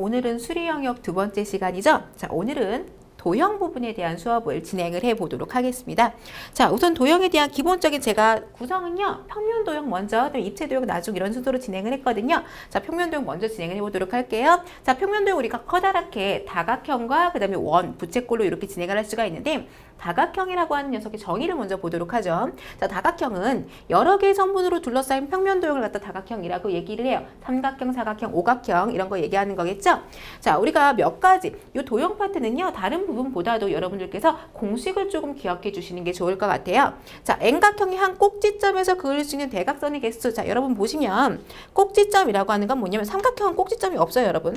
오늘은 수리 영역 두 번째 시간이죠. 자, 오늘은 도형 부분에 대한 수업을 진행을 해 보도록 하겠습니다. 자, 우선 도형에 대한 기본적인 제가 구성은요. 평면 도형 먼저, 그다음에 입체 도형 나중 이런 순서로 진행을 했거든요. 자, 평면 도형 먼저 진행을 해 보도록 할게요. 자, 평면 도형 우리가 커다랗게 다각형과 그다음에 원, 부채꼴로 이렇게 진행을 할 수가 있는데 다각형이라고 하는 녀석의 정의를 먼저 보도록 하죠. 자, 다각형은 여러 개의 선분으로 둘러싸인 평면 도형을 갖다 다각형이라고 얘기를 해요. 삼각형, 사각형, 오각형 이런 거 얘기하는 거겠죠. 자, 우리가 몇 가지 이 도형 파트는요. 다른 부분보다도 여러분들께서 공식을 조금 기억해 주시는 게 좋을 것 같아요. 자, N각형이 한 꼭지점에서 그을 수 있는 대각선의 개수. 자, 여러분 보시면 꼭지점이라고 하는 건 뭐냐면 삼각형은 꼭지점이 없어요, 여러분.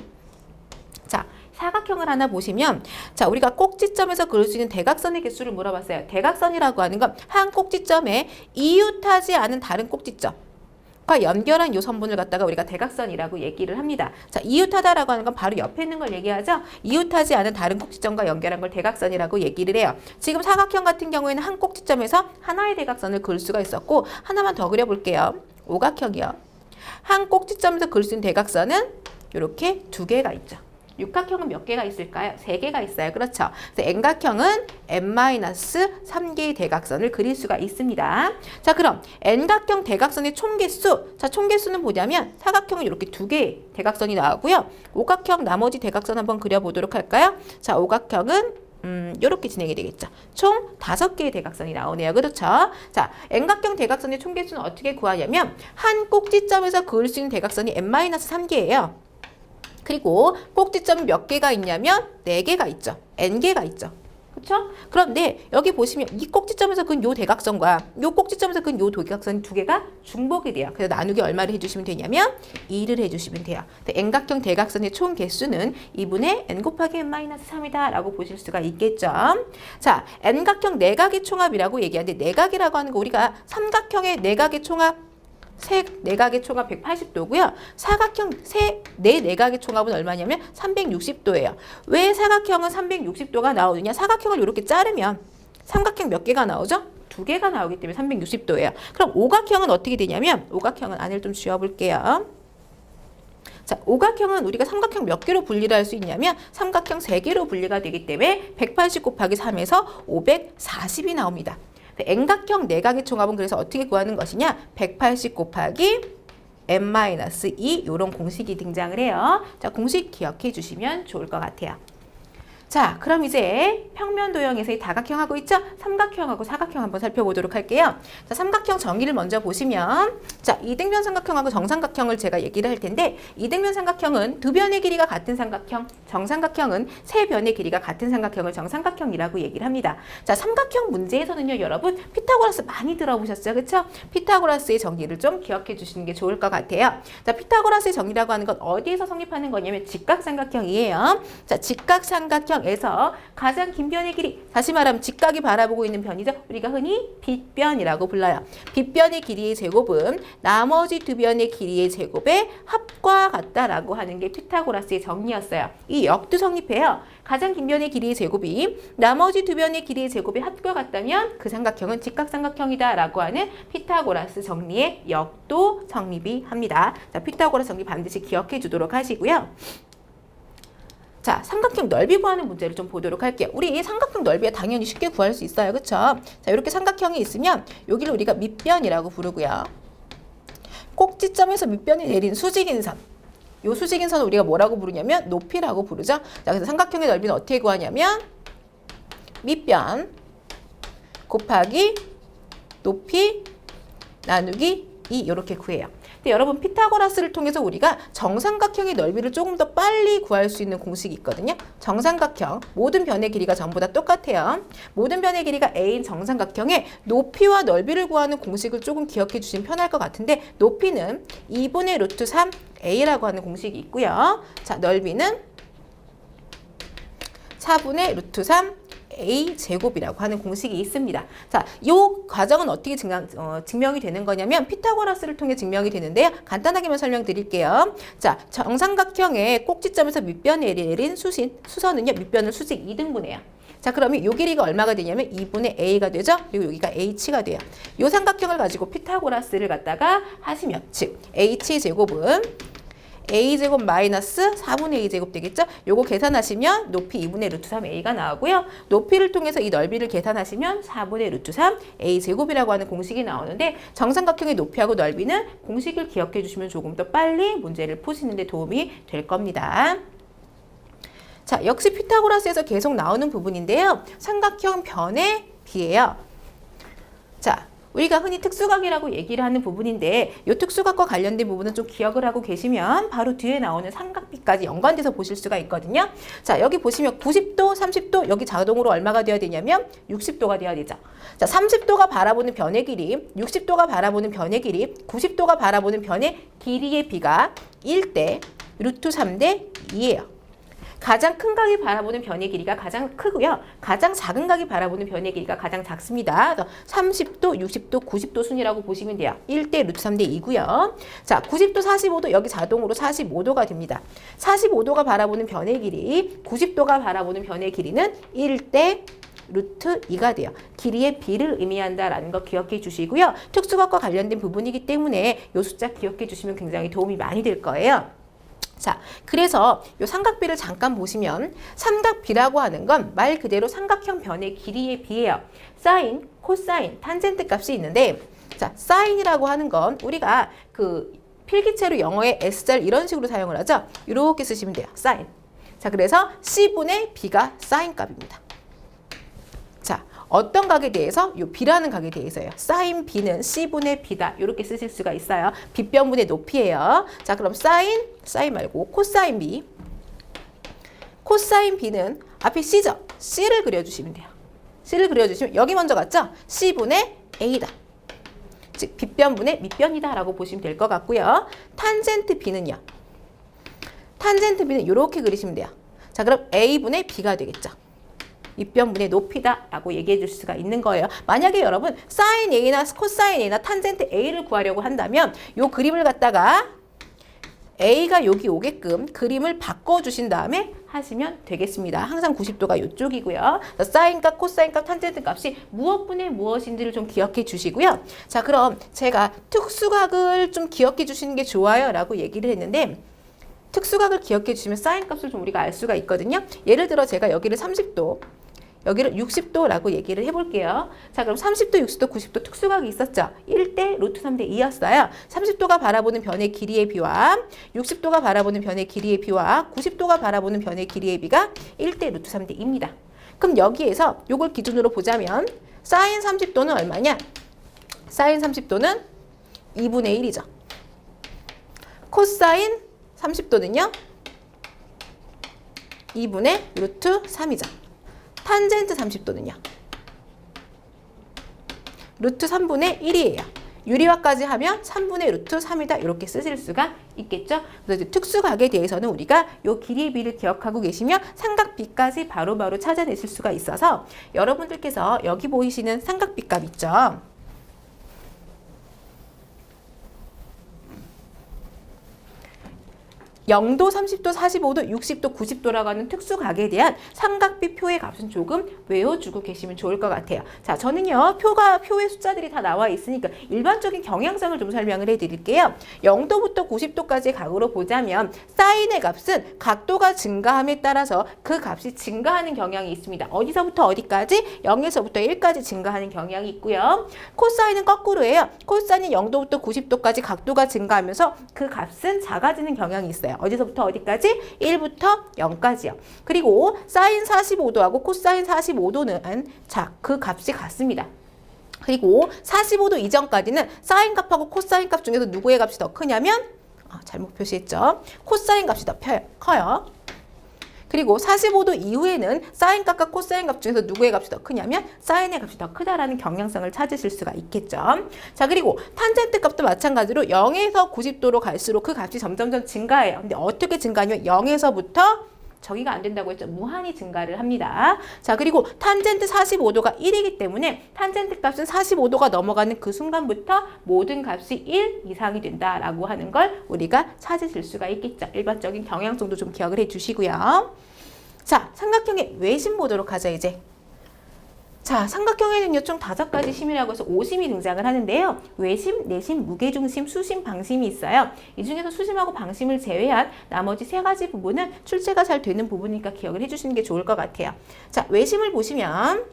자, 사각형을 하나 보시면 자, 우리가 꼭지점에서 그을 수 있는 대각선의 개수를 물어봤어요. 대각선이라고 하는 건 한 꼭지점에 이웃하지 않은 다른 꼭지점과 연결한 요 선분을 갖다가 우리가 대각선이라고 얘기를 합니다. 자, 이웃하다라고 하는 건 바로 옆에 있는 걸 얘기하죠. 이웃하지 않은 다른 꼭지점과 연결한 걸 대각선이라고 얘기를 해요. 지금 사각형 같은 경우에는 한 꼭지점에서 하나의 대각선을 그을 수가 있었고 하나만 더 그려볼게요. 오각형이요. 한 꼭지점에서 그을 수 있는 대각선은 이렇게 두 개가 있죠. 육각형은 몇 개가 있을까요? 3개가 있어요. 그렇죠. 그래서 N각형은 N-3개의 대각선을 그릴 수가 있습니다. 자, 그럼 N각형 대각선의 총개수. 자, 총개수는 뭐냐면 사각형은 이렇게 2개의 대각선이 나오고요. 오각형 나머지 대각선 한번 그려보도록 할까요? 자, 오각형은 이렇게 진행이 되겠죠. 총 5개의 대각선이 나오네요. 그렇죠? 자, N각형 대각선의 총개수는 어떻게 구하냐면 한 꼭지점에서 그을 수 있는 대각선이 N-3개예요. 그리고 꼭지점이 몇 개가 있냐면 4개가 있죠. N개가 있죠. 그렇죠? 그런데 여기 보시면 이 꼭지점에서 그은 요 대각선과 요 꼭지점에서 그은 요 대각선 2개가 중복이 돼요. 그래서 나누기 얼마를 해주시면 되냐면 2를 해주시면 돼요. N각형 대각선의 총 개수는 2분의 N 곱하기 N-3이다 라고 보실 수가 있겠죠. 자, N각형 내각의 총합이라고 얘기하는데 내각이라고 하는 거 우리가 삼각형의 내각의 총합 내각의 총합 180도고요. 사각형 내각의 총합은 얼마냐면 360도예요. 왜 사각형은 360도가 나오느냐? 사각형을 이렇게 자르면 삼각형 몇 개가 나오죠? 2개가 나오기 때문에 360도예요. 그럼 오각형은 어떻게 되냐면 오각형은 안을 좀 지워볼게요. 자, 오각형은 우리가 삼각형 몇 개로 분리를 할 수 있냐면 삼각형 3개로 분리가 되기 때문에 180 곱하기 3에서 540이 나옵니다. N각형 내각의 총합은 그래서 어떻게 구하는 것이냐? 180 곱하기 N-2 이런 공식이 등장을 해요. 자, 공식 기억해 주시면 좋을 것 같아요. 자, 그럼 이제 평면 도형에서의 다각형하고 있죠? 삼각형하고 사각형 한번 살펴보도록 할게요. 자, 삼각형 정의를 먼저 보시면 자, 이등변 삼각형하고 정삼각형을 제가 얘기를 할 텐데 이등변 삼각형은 두 변의 길이가 같은 삼각형, 정삼각형은 세 변의 길이가 같은 삼각형을 정삼각형이라고 얘기를 합니다. 자, 삼각형 문제에서는요, 여러분 피타고라스 많이 들어보셨죠? 그렇죠? 피타고라스의 정의를 좀 기억해 주시는 게 좋을 것 같아요. 자, 피타고라스의 정의라고 하는 건 어디에서 성립하는 거냐면 직각삼각형이에요. 자, 직각삼각형 에서 가장 긴 변의 길이, 다시 말하면 직각이 바라보고 있는 변이죠. 우리가 흔히 빗변이라고 불러요. 빗변의 길이의 제곱은 나머지 두 변의 길이의 제곱의 합과 같다라고 하는 게 피타고라스의 정리였어요. 이 역도 성립해요. 가장 긴 변의 길이의 제곱이 나머지 두 변의 길이의 제곱의 합과 같다면 그 삼각형은 직각삼각형이다라고 하는 피타고라스 정리의 역도 성립이 합니다. 자, 피타고라스 정리 반드시 기억해 주도록 하시고요. 자, 삼각형 넓이 구하는 문제를 좀 보도록 할게요. 우리 삼각형 넓이야 당연히 쉽게 구할 수 있어요. 그렇죠? 자, 이렇게 삼각형이 있으면 여기를 우리가 밑변이라고 부르고요. 꼭지점에서 밑변이 내린 수직인 선. 요 수직인 선을 우리가 뭐라고 부르냐면 높이라고 부르죠. 자, 그래서 삼각형의 넓이는 어떻게 구하냐면 밑변 곱하기 높이 나누기 2 이렇게 구해요. 근데 여러분 피타고라스를 통해서 우리가 정삼각형의 넓이를 조금 더 빨리 구할 수 있는 공식이 있거든요. 정삼각형 모든 변의 길이가 전부 다 똑같아요. 모든 변의 길이가 A인 정삼각형의 높이와 넓이를 구하는 공식을 조금 기억해 주시면 편할 것 같은데 높이는 2분의 루트 3 A라고 하는 공식이 있고요. 자, 넓이는 4분의 루트 3 A 제곱이라고 하는 공식이 있습니다. 자, 이 과정은 어떻게 증명이 되는 거냐면 피타고라스를 통해 증명이 되는데요. 간단하게만 설명드릴게요. 자, 정삼각형의 꼭지점에서 밑변에 내린 수선은요, 밑변을 수직 2등분해요. 자, 그러면 요 길이가 얼마가 되냐면 2분의 A가 되죠? 그리고 여기가 H가 돼요. 요 삼각형을 가지고 피타고라스를 갖다가 하시면 즉 H의 제곱은 a제곱 마이너스 4분의 a제곱 되겠죠? 요거 계산하시면 높이 2분의 루트 3a가 나오고요. 높이를 통해서 이 넓이를 계산하시면 4분의 루트 3 a제곱이라고 하는 공식이 나오는데 정삼각형의 높이하고 넓이는 공식을 기억해 주시면 조금 더 빨리 문제를 푸시는 데 도움이 될 겁니다. 자, 역시 피타고라스에서 계속 나오는 부분인데요. 삼각형 변의 비예요. 자, 우리가 흔히 특수각이라고 얘기를 하는 부분인데 이 특수각과 관련된 부분은 좀 기억을 하고 계시면 바로 뒤에 나오는 삼각비까지 연관돼서 보실 수가 있거든요. 자, 여기 보시면 90도, 30도 여기 자동으로 얼마가 되어야 되냐면 60도가 되어야 되죠. 자, 30도가 바라보는 변의 길이, 60도가 바라보는 변의 길이, 90도가 바라보는 변의 길이의 비가 1대 루트 3대 2예요. 가장 큰 각이 바라보는 변의 길이가 가장 크고요. 가장 작은 각이 바라보는 변의 길이가 가장 작습니다. 그래서 30도, 60도, 90도 순이라고 보시면 돼요. 1대 루트 3대 2고요. 자, 90도, 45도 여기 자동으로 45도가 됩니다. 45도가 바라보는 변의 길이, 90도가 바라보는 변의 길이는 1대 루트 2가 돼요. 길이의 비를 의미한다라는 거 기억해 주시고요. 특수각과 관련된 부분이기 때문에 이 숫자 기억해 주시면 굉장히 도움이 많이 될 거예요. 자, 그래서 이 삼각비를 잠깐 보시면 삼각비라고 하는 건 말 그대로 삼각형 변의 길이의 비예요. 사인, 코사인, 탄젠트 값이 있는데 자, 사인이라고 하는 건 우리가 그 필기체로 영어의 S자를 이런 식으로 사용을 하죠. 이렇게 쓰시면 돼요. 사인. 자, 그래서 C분의 B가 사인 값입니다. 자, 어떤 각에 대해서? 요 B라는 각에 대해서요. 사인 B는 C분의 B다. 이렇게 쓰실 수가 있어요. B변분의 높이예요. 자, 그럼 사인 말고 코사인 B. 코사인 B는 앞에 C죠? C를 그려주시면 돼요. C를 그려주시면 여기 먼저 갔죠? C분의 A다. 즉, B변분의 밑변이다 라고 보시면 될 것 같고요. 탄젠트 B는요. 탄젠트 B는 이렇게 그리시면 돼요. 자, 그럼 A분의 B가 되겠죠. 밑변분의 높이다라고 얘기해 줄 수가 있는 거예요. 만약에 여러분 사인 A나 코사인 A나 탄젠트 A를 구하려고 한다면 이 그림을 갖다가 A가 여기 오게끔 그림을 바꿔주신 다음에 하시면 되겠습니다. 항상 90도가 이쪽이고요. 사인값, 코사인값, 탄젠트 값이 무엇분의 무엇인지를 좀 기억해 주시고요. 자, 그럼 제가 특수각을 좀 기억해 주시는 게 좋아요 라고 얘기를 했는데 특수각을 기억해 주시면 사인 값을 좀 우리가 알 수가 있거든요. 예를 들어 제가 여기를 30도, 여기를 60도라고 얘기를 해볼게요. 자, 그럼 30도, 60도, 90도 특수각이 있었죠. 1대 루트 3대 2였어요. 30도가 바라보는 변의 길이의 비와 60도가 바라보는 변의 길이의 비와 90도가 바라보는 변의 길이의 비가 1대 루트 3대 2입니다. 그럼 여기에서 이걸 기준으로 보자면 사인 30도는 얼마냐? 사인 30도는 2분의 1이죠. 코사인 30도는요? 2분의 루트 3이죠. 탄젠트 30도는요? 루트 3분의 1이에요. 유리화까지 하면 3분의 루트 3이다. 이렇게 쓰실 수가 있겠죠. 그래서 이제 특수각에 대해서는 우리가 이 길이의 비를 기억하고 계시면 삼각비까지 바로바로 찾아내실 수가 있어서 여러분들께서 여기 보이시는 삼각비값 있죠. 0도, 30도, 45도, 60도, 90도라고 하는 특수각에 대한 삼각비 표의 값은 조금 외워주고 계시면 좋을 것 같아요. 자, 저는요, 표의 숫자들이 다 나와 있으니까 일반적인 경향성을 좀 설명을 해드릴게요. 0도부터 90도까지의 각으로 보자면 사인의 값은 각도가 증가함에 따라서 그 값이 증가하는 경향이 있습니다. 어디서부터 어디까지? 0에서부터 1까지 증가하는 경향이 있고요. 코사인은 거꾸로예요. 코사인이 0도부터 90도까지 각도가 증가하면서 그 값은 작아지는 경향이 있어요. 어디서부터 어디까지? 1부터 0까지요. 그리고 사인 45도하고 코사인 45도는 자, 그 값이 같습니다. 그리고 45도 이전까지는 사인 값하고 코사인 값 중에서 누구의 값이 더 크냐면 잘못 표시했죠. 코사인 값이 더 커요. 그리고 45도 이후에는 사인 값과 코사인 값 중에서 누구의 값이 더 크냐면 사인의 값이 더 크다라는 경향성을 찾으실 수가 있겠죠. 자, 그리고 탄젠트 값도 마찬가지로 0에서 90도로 갈수록 그 값이 점점점 증가해요. 근데 어떻게 증가하냐면 0에서부터 저기가 안 된다고 했죠. 무한히 증가를 합니다. 자, 그리고 탄젠트 45도가 1이기 때문에 탄젠트 값은 45도가 넘어가는 그 순간부터 모든 값이 1 이상이 된다라고 하는 걸 우리가 찾으실 수가 있겠죠. 일반적인 경향성도 좀 기억을 해주시고요. 자, 삼각형의 외심 보도록 하죠, 이제. 자, 삼각형에는요, 총 5가지 심이라고 해서 5심이 등장을 하는데요. 외심, 내심, 무게중심, 수심, 방심이 있어요. 이 중에서 수심하고 방심을 제외한 나머지 3가지 부분은 출제가 잘 되는 부분이니까 기억을 해주시는 게 좋을 것 같아요. 자, 외심을 보시면,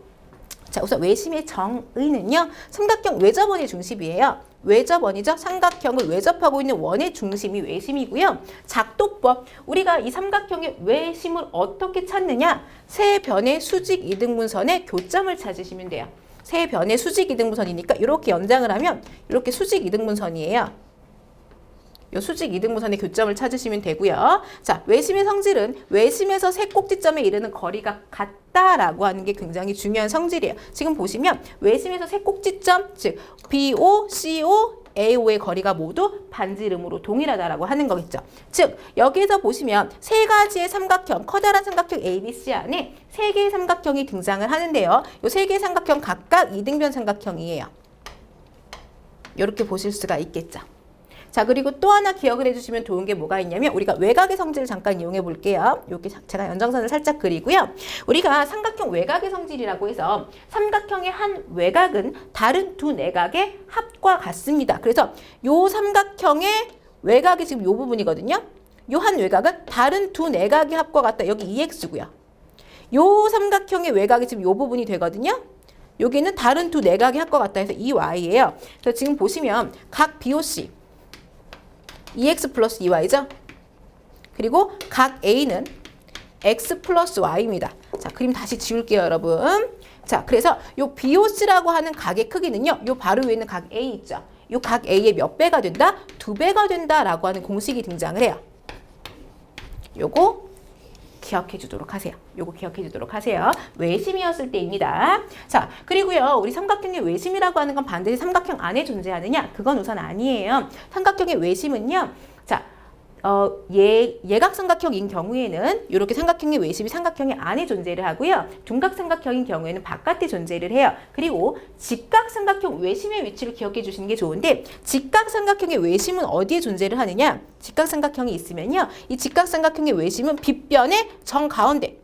자, 우선 외심의 정의는요, 삼각형 외접원의 중심이에요. 외접원이죠. 삼각형을 외접하고 있는 원의 중심이 외심이고요. 작도법, 우리가 이 삼각형의 외심을 어떻게 찾느냐? 세 변의 수직 이등분선의 교점을 찾으시면 돼요. 세 변의 수직 이등분선이니까 이렇게 연장을 하면 이렇게 수직 이등분선이에요. 요 수직 이등분선의 교점을 찾으시면 되고요. 자, 외심의 성질은 외심에서 세 꼭지점에 이르는 거리가 같다라고 하는 게 굉장히 중요한 성질이에요. 지금 보시면 외심에서 세 꼭지점, 즉 BO, CO, AO의 거리가 모두 반지름으로 동일하다라고 하는 거겠죠. 즉 여기에서 보시면 세 가지의 삼각형, 커다란 삼각형 ABC 안에 세 개의 삼각형이 등장을 하는데요. 이 세 개의 삼각형 각각 이등변 삼각형이에요. 이렇게 보실 수가 있겠죠. 자, 그리고 또 하나 기억을 해주시면 좋은 게 뭐가 있냐면 우리가 외곽의 성질을 잠깐 이용해 볼게요. 여기 제가 연장선을 살짝 그리고요. 우리가 삼각형 외곽의 성질이라고 해서 삼각형의 한 외곽은 다른 두 내각의 합과 같습니다. 그래서 요 삼각형의 외곽이 지금 요 부분이거든요. 요 한 외곽은 다른 두 내각의 합과 같다. 여기 2x고요. 요 삼각형의 외곽이 지금 요 부분이 되거든요. 여기는 다른 두 내각의 합과 같다 해서 2y예요. 그래서 지금 보시면 각 BOC 2x 플러스 2y죠. 그리고 각 A는 x 플러스 y입니다. 자, 그림 다시 지울게요, 여러분. 자, 그래서 요 BOC라고 하는 각의 크기는요, 요 바로 위에 있는 각 A 있죠. 요 각 A의 몇 배가 된다? 2배가 된다라고 하는 공식이 등장을 해요. 요거 기억해 주도록 하세요. 요거 기억해 주도록 하세요. 외심이었을 때입니다. 자, 그리고요, 우리 삼각형의 외심이라고 하는 건 반드시 삼각형 안에 존재하느냐? 그건 우선 아니에요. 삼각형의 외심은요, 자, 예각삼각형인 경우에는 이렇게 삼각형의 외심이 삼각형의 안에 존재를 하고요. 둔각삼각형인 경우에는 바깥에 존재를 해요. 그리고 직각삼각형 외심의 위치를 기억해 주시는 게 좋은데 직각삼각형의 외심은 어디에 존재를 하느냐? 직각삼각형이 있으면요. 이 직각삼각형의 외심은 빗변의 정가운데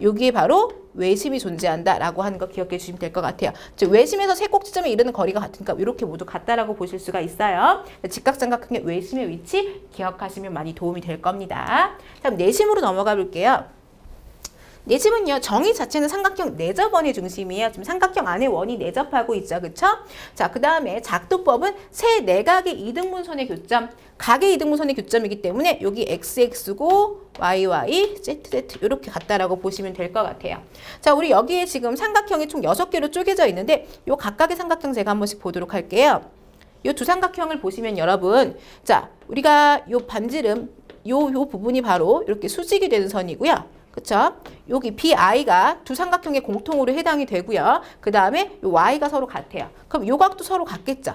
여기에 바로 외심이 존재한다라고 하는 거 기억해 주시면 될 것 같아요. 즉 외심에서 세 꼭지점에 이르는 거리가 같으니까 이렇게 모두 같다라고 보실 수가 있어요. 직각삼각형의 외심의 위치 기억하시면 많이 도움이 될 겁니다. 다음 내심으로 넘어가 볼게요. 내심은요, 정의 자체는 삼각형 내접원의 중심이에요. 지금 삼각형 안에 원이 내접하고 있죠. 그쵸? 자, 그 다음에 작도법은 세 내각의 이등분선의 교점, 각의 이등분선의 교점이기 때문에 여기 xx고 yy, zz 이렇게 같다라고 보시면 될 것 같아요. 자, 우리 여기에 지금 삼각형이 총 6개로 쪼개져 있는데 요 각각의 삼각형 제가 한 번씩 보도록 할게요. 요 두 삼각형을 보시면 여러분, 자, 우리가 요 반지름, 요 부분이 바로 이렇게 수직이 되는 선이고요. 그쵸? 여기 BI가 두 삼각형의 공통으로 해당이 되고요. 그 다음에 요 Y가 서로 같아요. 그럼 요 각도 서로 같겠죠?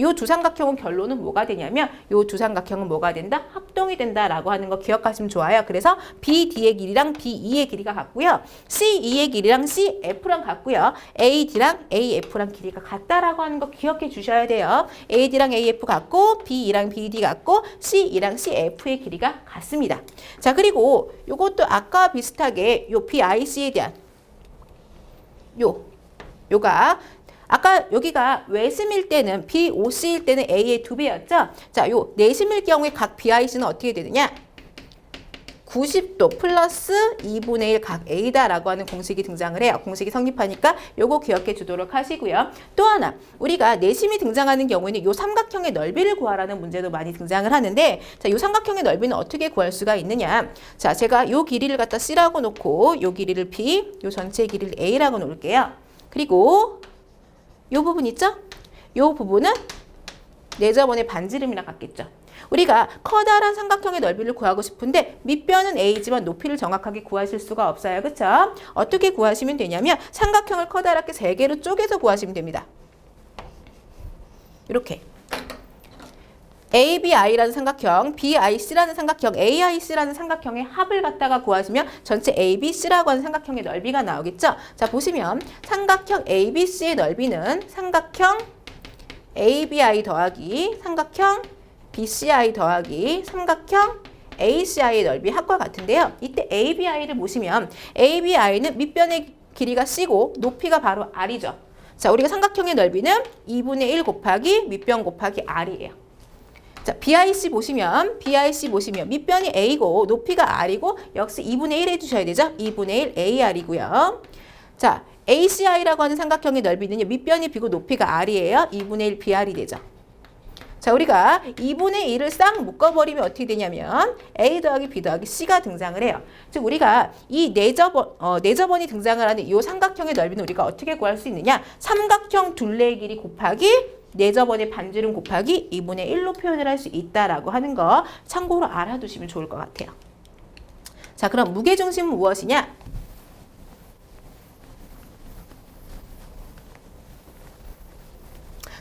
요 두 삼각형은 결론은 뭐가 되냐면 요 두 삼각형은 뭐가 된다? 합동이 된다라고 하는 거 기억하시면 좋아요. 그래서 BD의 길이랑 BE의 길이가 같고요. CE의 길이랑 CF랑 같고요. AD랑 AF랑 길이가 같다라고 하는 거 기억해 주셔야 돼요. AD랑 AF 같고 BE랑 BD 같고 CE랑 CF의 길이가 같습니다. 자, 그리고 요것도 아까 비슷하게 요 BIC에 대한 요가 아까 여기가 외심일 때는 BOC일 때는 A의 2배였죠? 자, 요 내심일 경우에 각 BIC는 어떻게 되느냐? 90도 플러스 2분의 1 각 A다라고 하는 공식이 등장을 해요. 공식이 성립하니까 요거 기억해 주도록 하시고요. 또 하나, 우리가 내심이 등장하는 경우에는 요 삼각형의 넓이를 구하라는 문제도 많이 등장을 하는데, 자, 요 삼각형의 넓이는 어떻게 구할 수가 있느냐? 자, 제가 요 길이를 갖다 C라고 놓고 요 길이를 B, 요 전체 길이를 A라고 놓을게요. 그리고 요 부분 있죠? 요 부분은 내접원의 반지름이랑 같겠죠. 우리가 커다란 삼각형의 넓이를 구하고 싶은데 밑변은 A지만 높이를 정확하게 구하실 수가 없어요. 그쵸? 어떻게 구하시면 되냐면 삼각형을 커다랗게 3개로 쪼개서 구하시면 됩니다. 이렇게 ABI라는 삼각형, BIC라는 삼각형, AIC라는 삼각형의 합을 갖다가 구하시면 전체 ABC라고 하는 삼각형의 넓이가 나오겠죠? 자, 보시면 삼각형 ABC의 넓이는 삼각형 ABI 더하기 삼각형 BCI 더하기 삼각형 ACI의 넓이 합과 같은데요. 이때 ABI를 보시면 ABI는 밑변의 길이가 C고 높이가 바로 R이죠. 자, 우리가 삼각형의 넓이는 2분의 1 곱하기 밑변 곱하기 R이에요. 자, BIC 보시면 밑변이 A고 높이가 R이고 역시 2분의 1 해주셔야 되죠. 2분의 1 AR이고요. 자, ACI라고 하는 삼각형의 넓이는요. 밑변이 B고 높이가 R이에요. 2분의 1 BR이 되죠. 자, 우리가 2분의 1을 싹 묶어버리면 어떻게 되냐면 A 더하기 B 더하기 C가 등장을 해요. 즉 우리가 이 내저번이 등장을 하는 이 삼각형의 넓이는 우리가 어떻게 구할 수 있느냐? 삼각형 둘레의 길이 곱하기 내저번의 반지름 곱하기 2분의 1로 표현을 할 수 있다라고 하는 거 참고로 알아두시면 좋을 것 같아요. 자, 그럼 무게중심은 무엇이냐?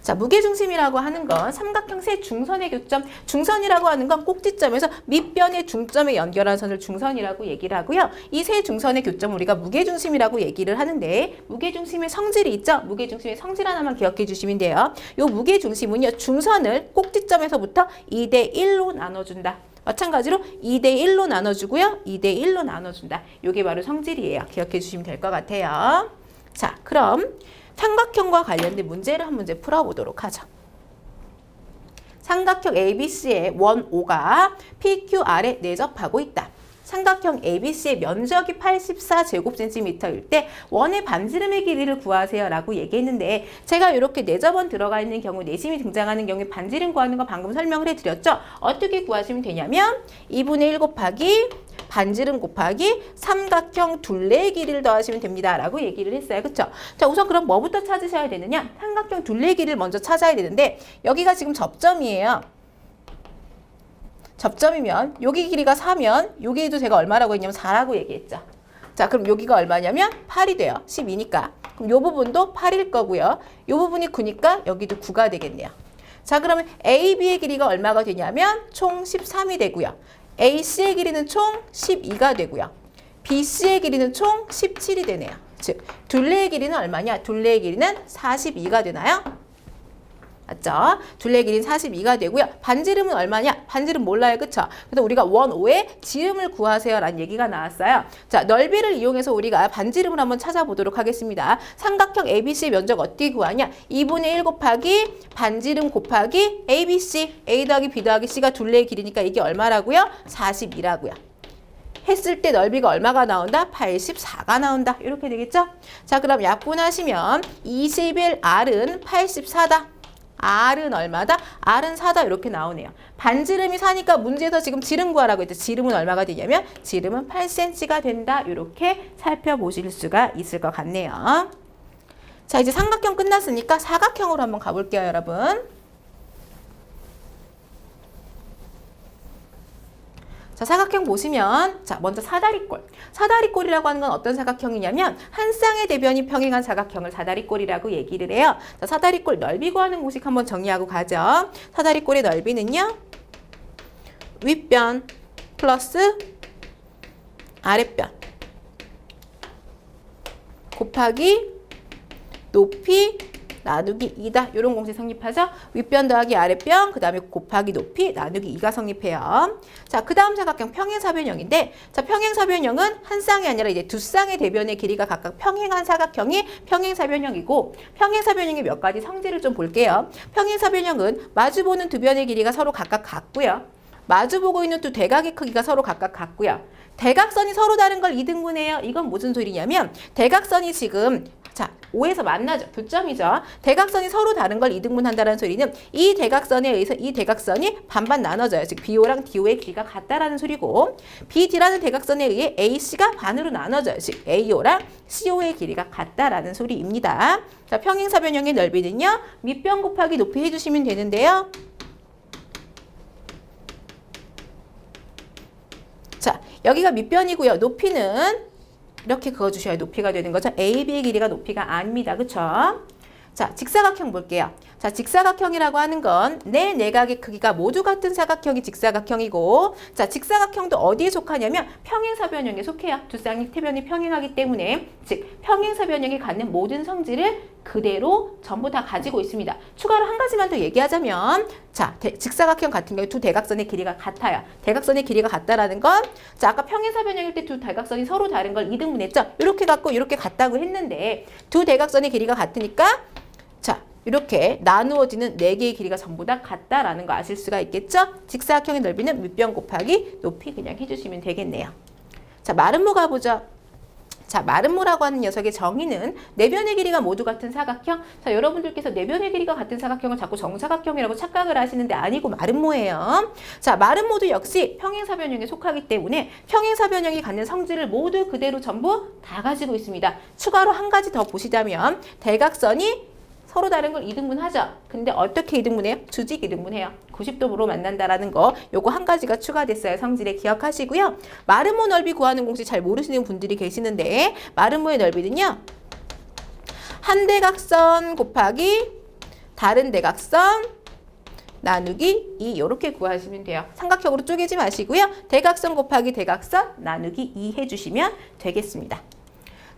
자, 무게중심이라고 하는 건 삼각형 세 중선의 교점, 중선이라고 하는 건 꼭지점에서 밑변의 중점에 연결한 선을 중선이라고 얘기를 하고요. 이 세 중선의 교점을 우리가 무게중심이라고 얘기를 하는데 무게중심의 성질이 있죠? 무게중심의 성질 하나만 기억해 주시면 돼요. 이 무게중심은요. 중선을 꼭지점에서부터 2대 1로 나눠준다. 마찬가지로 2대 1로 나눠주고요. 2대 1로 나눠준다. 이게 바로 성질이에요. 기억해 주시면 될 것 같아요. 자, 그럼 삼각형과 관련된 문제를 한 문제 풀어보도록 하죠. 삼각형 ABC의 원 O가 PQR에 내접하고 있다. 삼각형 ABC의 면적이 84제곱센티미터일 때 원의 반지름의 길이를 구하세요 라고 얘기했는데 제가 이렇게 내접원 들어가 있는 경우 내심이 등장하는 경우에 반지름 구하는 거 방금 설명을 해드렸죠. 어떻게 구하시면 되냐면 2분의 1 곱하기 반지름 곱하기 삼각형 둘레의 길이를 더하시면 됩니다 라고 얘기를 했어요. 그쵸? 자, 우선 그럼 뭐부터 찾으셔야 되느냐? 삼각형 둘레의 길이를 먼저 찾아야 되는데 여기가 지금 접점이에요. 접점이면 여기 길이가 4면 여기도 제가 얼마라고 했냐면 4라고 얘기했죠. 자, 그럼 여기가 얼마냐면 8이 돼요. 12니까. 그럼 요 부분도 8일 거고요. 요 부분이 9니까 여기도 9가 되겠네요. 자, 그러면 AB의 길이가 얼마가 되냐면 총 13이 되고요. AC의 길이는 총 12가 되고요. BC의 길이는 총 17이 되네요. 즉, 둘레의 길이는 얼마냐? 둘레의 길이는 42가 되나요? 맞죠? 둘레의 길이는 42가 되고요. 반지름은 얼마냐? 반지름 몰라요. 그쵸? 그래서 우리가 원 O의 지름을 구하세요 라는 얘기가 나왔어요. 자, 넓이를 이용해서 우리가 반지름을 한번 찾아보도록 하겠습니다. 삼각형 ABC의 면적 어떻게 구하냐? 2분의 1 곱하기 반지름 곱하기 ABC, A 더하기 B 더하기 C가 둘레의 길이니까 이게 얼마라고요? 42라고요. 했을 때 넓이가 얼마가 나온다? 84가 나온다. 이렇게 되겠죠? 자, 그럼 약분하시면 21R은 84다. R은 얼마다? R은 4다. 이렇게 나오네요. 반지름이 4니까 문제에서 지금 지름 구하라고 했죠. 지름은 얼마가 되냐면 지름은 8cm가 된다. 이렇게 살펴보실 수가 있을 것 같네요. 자, 이제 삼각형 끝났으니까 사각형으로 한번 가볼게요, 여러분. 자, 사각형 보시면 자, 먼저 사다리꼴. 사다리꼴이라고 하는 건 어떤 사각형이냐면 한 쌍의 대변이 평행한 사각형을 사다리꼴이라고 얘기를 해요. 자, 사다리꼴 넓이 구하는 공식 한번 정리하고 가죠. 사다리꼴의 넓이는요. 윗변 플러스 아랫변 곱하기 높이 나누기 2다. 이런 공식 성립하죠. 윗변 더하기 아랫변, 그 다음에 곱하기 높이 나누기 2가 성립해요. 자, 그 다음 사각형 평행사변형인데, 자, 평행사변형은 한 쌍이 아니라 이제 두 쌍의 대변의 길이가 각각 평행한 사각형이 평행사변형이고, 평행사변형의 몇 가지 성질을 좀 볼게요. 평행사변형은 마주보는 두 변의 길이가 서로 각각 같고요. 마주보고 있는 두 대각의 크기가 서로 각각 같고요. 대각선이 서로 다른 걸 이등분해요. 이건 무슨 소리냐면 대각선이 지금 자, O에서 만나죠. 교점이죠. 대각선이 서로 다른 걸 이등분한다는 소리는 이 대각선에 의해서 이 대각선이 반반 나눠져요. 즉 BO랑 DO의 길이가 같다라는 소리고 BD라는 대각선에 의해 AC가 반으로 나눠져요. 즉 AO랑 CO의 길이가 같다라는 소리입니다. 자, 평행사변형의 넓이는요. 밑변 곱하기 높이 해주시면 되는데요. 자, 여기가 밑변이고요. 높이는 이렇게 그어주셔야 높이가 되는 거죠. AB의 길이가 높이가 아닙니다. 그쵸? 자, 직사각형 볼게요. 자, 직사각형이라고 하는 건 내 내각의 크기가 모두 같은 사각형이 직사각형이고, 자, 직사각형도 어디에 속하냐면 평행사변형에 속해요. 두 쌍태변이 평행하기 때문에, 즉 평행사변형이 갖는 모든 성질을 그대로 전부 다 가지고 있습니다. 추가로 한 가지만 더 얘기하자면, 자, 직사각형 같은 경우 두 대각선의 길이가 같아요. 대각선의 길이가 같다라는 건, 자, 아까 평행사변형일 때 두 대각선이 서로 다른 걸 이등분했죠. 이렇게 갖고 이렇게 같다고 했는데 두 대각선의 길이가 같으니까, 자, 이렇게 나누어지는 4개의 길이가 전부 다 같다라는 거 아실 수가 있겠죠? 직사각형의 넓이는 밑변 곱하기 높이 그냥 해주시면 되겠네요. 자, 마름모 가보죠. 자, 마름모라고 하는 녀석의 정의는 내변의 길이가 모두 같은 사각형. 자, 여러분들께서 내변의 길이가 같은 사각형을 자꾸 정사각형이라고 착각을 하시는데 아니고 마름모예요. 자, 마름모도 역시 평행사변형에 속하기 때문에 평행사변형이 갖는 성질을 모두 그대로 전부 다 가지고 있습니다. 추가로 한 가지 더 보시자면 대각선이 서로 다른 걸 이등분하죠. 근데 어떻게 이등분해요? 주직 이등분해요. 90도로 만난다라는 거, 요거 한 가지가 추가됐어요. 성질에 기억하시고요. 마름모 넓이 구하는 공식 잘 모르시는 분들이 계시는데 마름모의 넓이는요, 한 대각선 곱하기 다른 대각선 나누기 2 이렇게 구하시면 돼요. 삼각형으로 쪼개지 마시고요. 대각선 곱하기 대각선 나누기 2 해주시면 되겠습니다.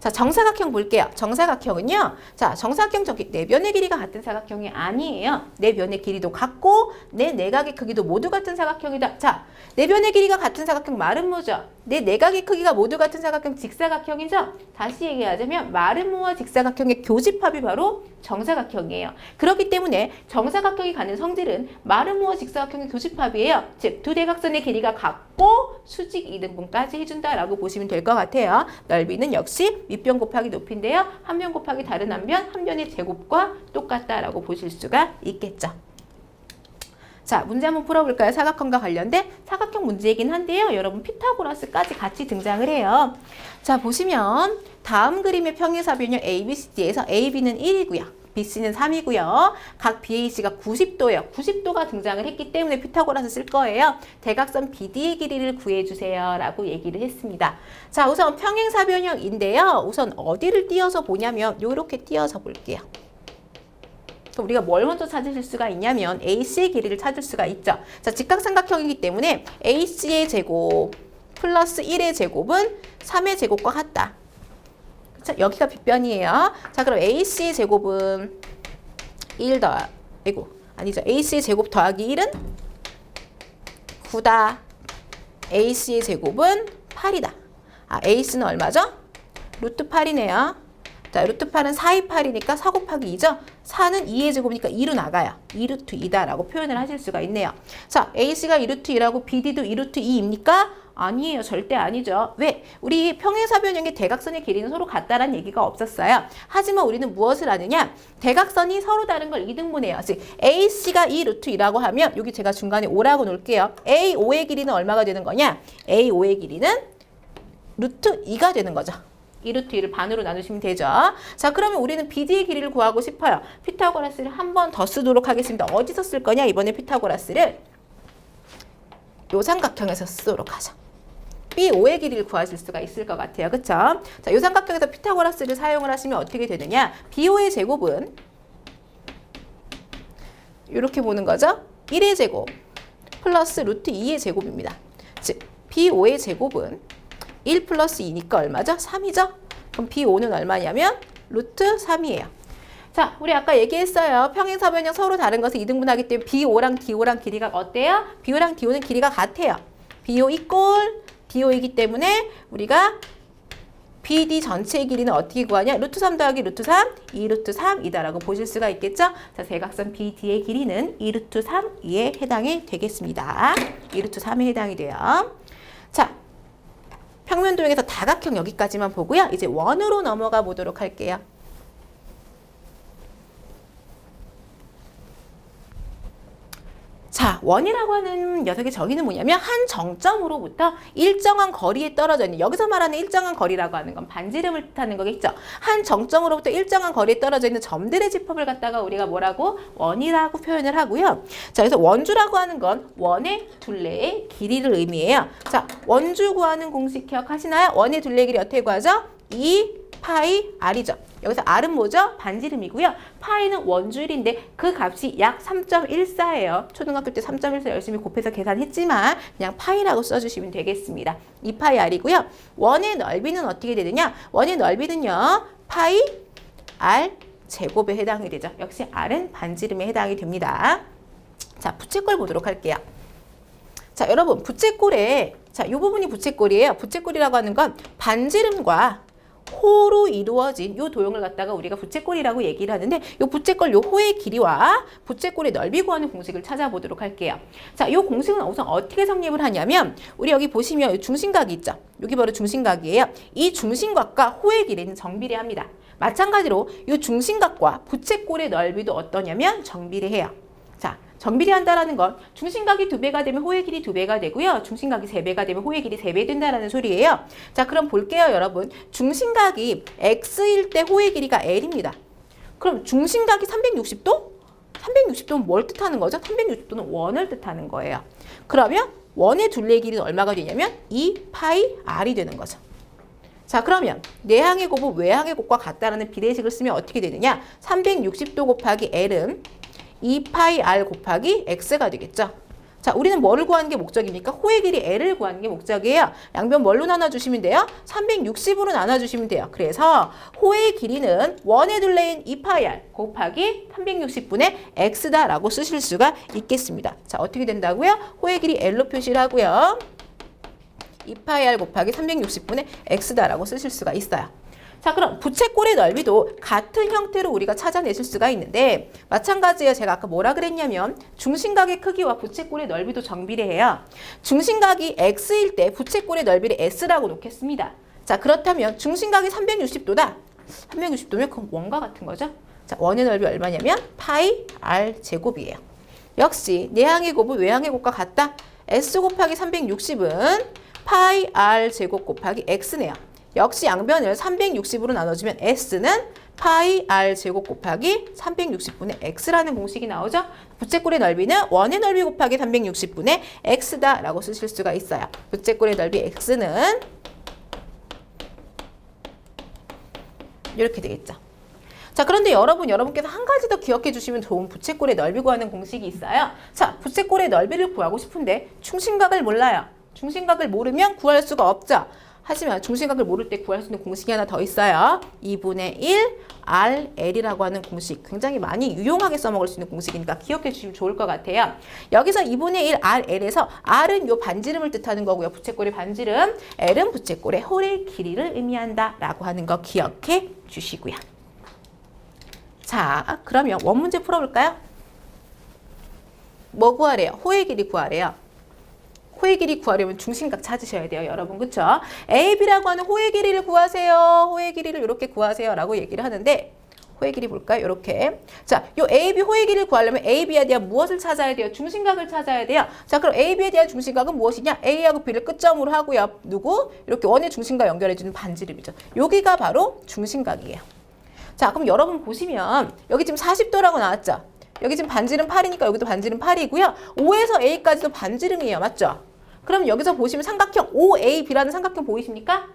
자, 정사각형 볼게요. 정사각형은요, 자, 정사각형 저기 내변의 길이가 같은 사각형이 아니에요. 내변의 길이도 같고 내 내각의 크기도 모두 같은 사각형이다. 자, 내변의 길이가 같은 사각형 마름모죠. 내 내각의 크기가 모두 같은 사각형 직사각형이죠. 다시 얘기하자면 마름모와 직사각형의 교집합이 바로 정사각형이에요. 그렇기 때문에 정사각형이 갖는 성질은 마름모와 직사각형의 교집합이에요. 즉, 두 대각선의 길이가 같고 수직 이등분까지 해준다라고 보시면 될 것 같아요. 넓이는 역시 밑변 곱하기 높이인데요. 한 변 곱하기 다른 한 변, 한 변의 제곱과 똑같다라고 보실 수가 있겠죠. 자, 문제 한번 풀어볼까요? 사각형과 관련된 사각형 문제이긴 한데요. 여러분 피타고라스까지 같이 등장을 해요. 자, 보시면 다음 그림의 평행사변형 ABCD에서 AB는 1이고요. BC는 3이고요. 각 BAC가 90도예요. 90도가 등장을 했기 때문에 피타고라스 쓸 거예요. 대각선 BD의 길이를 구해주세요 라고 얘기를 했습니다. 자, 우선 평행사변형인데요. 우선 어디를 띄어서 보냐면 이렇게 띄어서 볼게요. 우리가 뭘 먼저 찾으실 수가 있냐면 AC의 길이를 찾을 수가 있죠. 자, 직각삼각형이기 때문에 AC의 제곱 플러스 1의 제곱은 3의 제곱과 같다. 그쵸? 여기가 빗변이에요. 자, 그럼 AC의 제곱은 1 아니죠. AC의 제곱 더하기 1은 9다. AC의 제곱은 8이다. 아, AC는 얼마죠? 루트 8이네요. 자, 루트 8은 4의 8이니까 4 곱하기 2죠. 4는 2의 제곱이니까 2로 나가요. 2루트 2다라고 표현을 하실 수가 있네요. 자, AC가 2루트 2라고 BD도 2루트 2입니까? 아니에요. 절대 아니죠. 왜? 우리 평행사변형의 대각선의 길이는 서로 같다라는 얘기가 없었어요. 하지만 우리는 무엇을 아느냐? 대각선이 서로 다른 걸 이등분해요. 즉 AC가 2루트 2라고 하면 여기 제가 중간에 5라고 놓을게요. A5의 길이는 얼마가 되는 거냐? A5의 길이는 루트 2가 되는 거죠. 2루트 2를 반으로 나누시면 되죠. 자, 그러면 우리는 BD의 길이를 구하고 싶어요. 피타고라스를 한 번 더 쓰도록 하겠습니다. 어디서 쓸 거냐? 이번에 피타고라스를 요 삼각형에서 쓰도록 하죠. B5의 길이를 구하실 수가 있을 것 같아요. 그쵸? 자, 요 삼각형에서 피타고라스를 사용을 하시면 어떻게 되느냐? B5의 제곱은 이렇게 보는 거죠. 1의 제곱 플러스 루트 2의 제곱입니다. 즉, B5의 제곱은 1 플러스 2니까 얼마죠? 3이죠? 그럼 B5는 얼마냐면 루트 3이에요. 자, 우리 아까 얘기했어요. 평행사변형 서로 다른 것을 이등분하기 때문에 B5랑 D5랑 길이가 어때요? B5랑 D5는 길이가 같아요. B5 이꼴 D5이기 때문에 우리가 BD 전체의 길이는 어떻게 구하냐? 루트 3 더하기 루트 3, 2루트 3이다라고 보실 수가 있겠죠? 자, 대각선 BD의 길이는 2루트 3에 해당이 되겠습니다. 2루트 3에 해당이 돼요. 자, 평면도형에서 다각형 여기까지만 보고요. 이제 원으로 넘어가 보도록 할게요. 자, 원이라고 하는 녀석의 정의는 뭐냐면 한 정점으로부터 일정한 거리에 떨어져 있는, 여기서 말하는 일정한 거리라고 하는 건 반지름을 뜻하는 거겠죠. 한 정점으로부터 일정한 거리에 떨어져 있는 점들의 집합을 갖다가 우리가 뭐라고? 원이라고 표현을 하고요. 자, 그래서 원주라고 하는 건 원의 둘레의 길이를 의미해요. 자, 원주 구하는 공식 기억하시나요? 원의 둘레의 길이 어떻게 구하죠? 2 파이 r이죠. 여기서 R은 뭐죠? 반지름이고요. 파이는 원주율인데 그 값이 약 3.14예요. 초등학교 때 3.14 열심히 곱해서 계산했지만 그냥 파이라고 써주시면 되겠습니다. 2파이 R이고요. 원의 넓이는 어떻게 되느냐? 원의 넓이는요. 파이 R 제곱에 해당이 되죠. 역시 R은 반지름에 해당이 됩니다. 자, 부채꼴 보도록 할게요. 자, 여러분 부채꼴에 자, 이 부분이 부채꼴이에요. 부채꼴이라고 하는 건 반지름과 호로 이루어진 이 도형을 갖다가 우리가 부채꼴이라고 얘기를 하는데 이 부채꼴 요 호의 길이와 부채꼴의 넓이 구하는 공식을 찾아보도록 할게요. 자, 이 공식은 우선 어떻게 성립을 하냐면 우리 여기 보시면 중심각이 있죠. 여기 바로 중심각이에요. 이 중심각과 호의 길이는 정비례합니다. 마찬가지로 이 중심각과 부채꼴의 넓이도 어떠냐면 정비례해요. 자, 정비례한다라는 건 중심각이 2배가 되면 호의 길이 2배가 되고요. 중심각이 3배가 되면 호의 길이 3배 된다는 소리예요. 자, 그럼 볼게요, 여러분. 중심각이 x일 때 호의 길이가 l입니다. 그럼 중심각이 360도? 360도는 뭘 뜻하는 거죠? 360도는 원을 뜻하는 거예요. 그러면 원의 둘레의 길이는 얼마가 되냐면 2파이 r이 되는 거죠. 자, 그러면 내항의 곱은 외항의 곱과 같다라는 비례식을 쓰면 어떻게 되느냐? 360도 곱하기 l은 2파이 r 곱하기 x가 되겠죠. 자, 우리는 뭐를 구하는 게 목적입니까? 호의 길이 l을 구하는 게 목적이에요. 양변 뭘로 나눠주시면 돼요? 360으로 나눠주시면 돼요. 그래서 호의 길이는 원의 둘레인 2파이 r 곱하기 360분의 x다라고 쓰실 수가 있겠습니다. 자, 어떻게 된다고요? 호의 길이 l로 표시를 하고요. 2파이 r 곱하기 360분의 x다라고 쓰실 수가 있어요. 자, 그럼 부채꼴의 넓이도 같은 형태로 우리가 찾아내실 수가 있는데 마찬가지예요. 제가 아까 뭐라 그랬냐면 중심각의 크기와 부채꼴의 넓이도 정비례해요. 중심각이 x일 때 부채꼴의 넓이를 s라고 놓겠습니다. 자, 그렇다면 중심각이 360도다. 360도면 그건 원과 같은 거죠. 자, 원의 넓이 얼마냐면 파이 r 제곱이에요. 역시 내항의 곱은 외항의 곱과 같다. s 곱하기 360은 파이 r 제곱 곱하기 x네요. 역시 양변을 360으로 나눠주면 s는 파이 r 제곱 곱하기 360분의 x라는 공식이 나오죠. 부채꼴의 넓이는 원의 넓이 곱하기 360분의 x다라고 쓰실 수가 있어요. 부채꼴의 넓이 x는 이렇게 되겠죠. 자, 그런데 여러분께서 한 가지 더 기억해 주시면 좋은 부채꼴의 넓이 구하는 공식이 있어요. 자, 부채꼴의 넓이를 구하고 싶은데 중심각을 몰라요. 중심각을 모르면 구할 수가 없죠. 하지만 중심각을 모를 때 구할 수 있는 공식이 하나 더 있어요. 2분의 1 RL이라고 하는 공식. 굉장히 많이 유용하게 써먹을 수 있는 공식이니까 기억해 주시면 좋을 것 같아요. 여기서 2분의 1 RL에서 R은 요 반지름을 뜻하는 거고요. 부채꼴의 반지름. L은 부채꼴의 홀의 길이를 의미한다 라고 하는 거 기억해 주시고요. 자, 그러면 원문제 풀어볼까요? 뭐 구하래요? 호의 길이 구하래요. 호의 길이 구하려면 중심각 찾으셔야 돼요, 여러분. 그쵸? AB라고 하는 호의 길이를 구하세요. 호의 길이를 이렇게 구하세요. 라고 얘기를 하는데, 호의 길이 볼까요? 이렇게. 자, 요 AB 호의 길이를 구하려면 AB에 대한 무엇을 찾아야 돼요? 중심각을 찾아야 돼요. 자, 그럼 AB에 대한 중심각은 무엇이냐? A하고 B를 끝점으로 하고요. 누구? 이렇게 원의 중심과 연결해주는 반지름이죠. 여기가 바로 중심각이에요. 자, 그럼 여러분 보시면, 여기 지금 40도라고 나왔죠? 여기 지금 반지름 8이니까 여기도 반지름 8이고요. O에서 A까지도 반지름이에요. 맞죠? 그럼 여기서 보시면 삼각형 OAB라는 삼각형 보이십니까?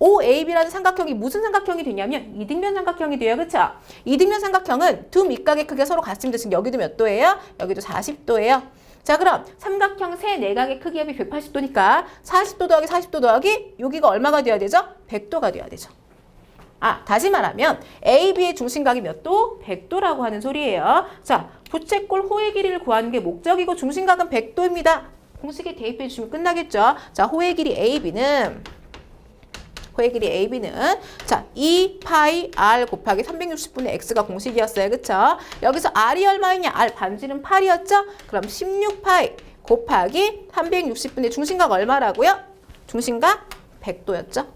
OAB라는 삼각형이 무슨 삼각형이 되냐면 이등변 삼각형이 돼요. 그렇죠? 이등변 삼각형은 두 밑각의 크기가 서로 같습니다. 지금 여기도 몇 도예요? 여기도 40도예요. 자, 그럼 삼각형 세 내각의 크기 합이 180도니까 40도 더하기 40도 더하기 여기가 얼마가 돼야 되죠? 100도가 돼야 되죠. 아, 다시 말하면 AB의 중심각이 몇 도? 100도라고 하는 소리예요. 자, 부채꼴 호의 길이를 구하는 게 목적이고 중심각은 100도입니다. 공식에 대입해 주시면 끝나겠죠. 자, 호의 길이 AB는 자, 2파이 R 곱하기 360분의 X가 공식이었어요. 그쵸? 여기서 R이 얼마였냐? R 반지름 8이었죠? 그럼 16파이 곱하기 360분의 중심각 얼마라고요? 중심각 100도였죠?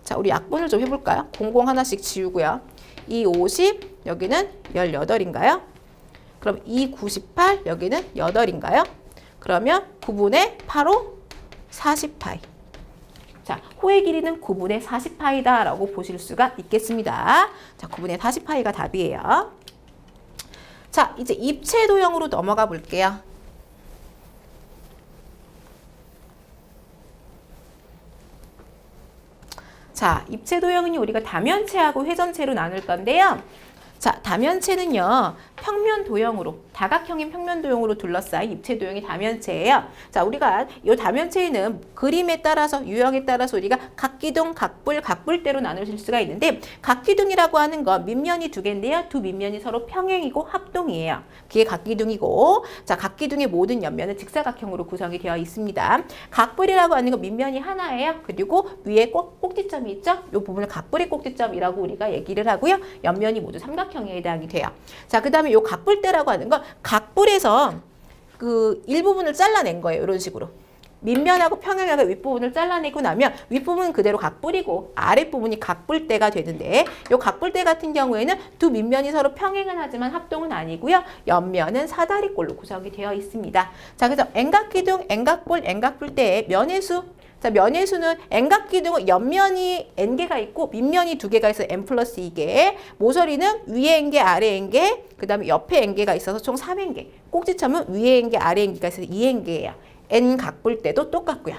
자, 우리 약분을 좀 해볼까요? 00 하나씩 지우고요. 2, 50, 여기는 18인가요? 그럼 2, 98, 여기는 8인가요? 그러면 9분의 8호 40파이. 자, 호의 길이는 9분의 40파이다 라고 보실 수가 있겠습니다. 자, 9분의 40파이가 답이에요. 자, 이제 입체 도형으로 넘어가 볼게요. 자, 입체 도형은요, 우리가 다면체하고 회전체로 나눌 건데요. 자, 다면체는요, 평면 도형으로, 다각형인 평면 도형으로 둘러싸인 입체 도형이 다면체예요. 자, 우리가 이 다면체에는 그림에 따라서, 유형에 따라서 우리가 각기둥, 각불, 각불대로 나누실 수가 있는데, 각기둥이라고 하는 건 밑면이 두 개인데요. 두 밑면이 서로 평행이고 합동이에요. 그게 각기둥이고, 자, 각기둥의 모든 옆면은 직사각형으로 구성이 되어 있습니다. 각불이라고 하는 건 밑면이 하나예요. 그리고 위에 꼭지점이 있죠? 이 부분을 각불의 꼭지점이라고 우리가 얘기를 하고요. 옆면이 모두 삼각형에 해당이 돼요. 자, 그 다음에 이 각불대라고 하는 건 각불에서 그 일부분을 잘라낸 거예요. 이런 식으로. 밑면하고 평행하게 윗부분을 잘라내고 나면 윗부분은 그대로 각불이고 아랫부분이 각불대가 되는데 이 각불대 같은 경우에는 두 밑면이 서로 평행은 하지만 합동은 아니고요. 옆면은 사다리꼴로 구성이 되어 있습니다. 자, 그래서 N각기둥, N각볼, N각불대의 면의 수. 자, 면의 수는 N각기둥은 옆면이 N개가 있고 밑면이 2개가 있어서 N 플러스 2개. 모서리는 위에 N개, 아래 N개, 그 다음에 옆에 N개가 있어서 총 3N개. 꼭지점은 위에 N개, 아래 N개가 있어서 2N개예요. N각불 때도 똑같고요.